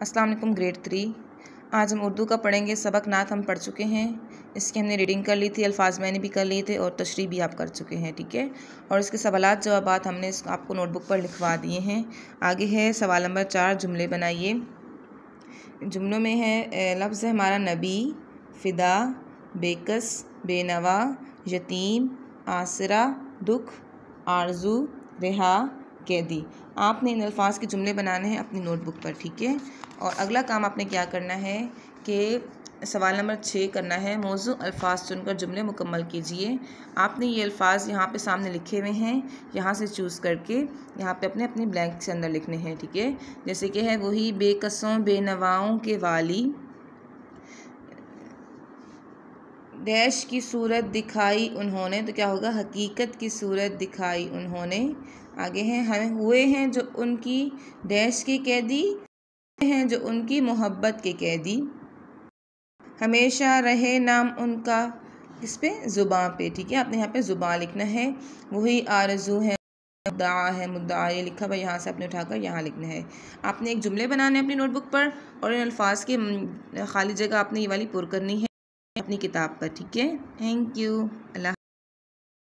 अस्सलाम वालेकुम ग्रेड 3। आज हम उर्दू का पढ़ेंगे। सबक नात हम पढ़ चुके हैं, इसकी हमने रीडिंग कर ली थी, अल्फाज मैंने भी कर लिए थे और तशरीह भी आप कर चुके हैं, ठीक है। और इसके सवालात जवाबात हमने आपको नोटबुक पर लिखवा दिए हैं। आगे है सवाल नंबर 4, जुमले बनाइए। जुमलों में है लफ्ज़ है हमारा नबी, फ़िदा, बेकस, बेनवा, यतीम, आसरा, दुख, आरजू, रिहा, कैदी। आपने इन अल्फाज के जुमले बनाने हैं अपनी नोटबुक पर, ठीक है। और अगला काम आपने क्या करना है कि सवाल नंबर 6 करना है। मौजू अल्फाज चुनकर जुमले मुकम्मल कीजिए। आपने ये अल्फाज यहाँ पे सामने लिखे हुए हैं, यहाँ से चूज़ करके यहाँ पे अपने अपने ब्लैंक से अंदर लिखने हैं, ठीक है। जैसे कि है वही बेकसों बेनवाओं के वाली, डैश की सूरत दिखाई उन्होंने, तो क्या होगा, हकीकत की सूरत दिखाई उन्होंने। आगे हैं हम हुए हैं जो उनकी डैश के कैदी, हैं जो उनकी मोहब्बत के कैदी, हमेशा रहे नाम उनका इस पे ज़ुबां पे, ठीक है। आपने यहाँ पे ज़ुबां लिखना है। वही आरज़ू है, मुद्दा है, मुद्दा ये लिखा हुआ यहाँ से आपने उठाकर यहाँ लिखना है। आपने एक जुमले बनाने हैं अपनी नोटबुक पर और इन अल्फाज की खाली जगह आपने ये वाली पुर करनी है अपनी किताब पर, ठीक है। Thank you. अल्लाह।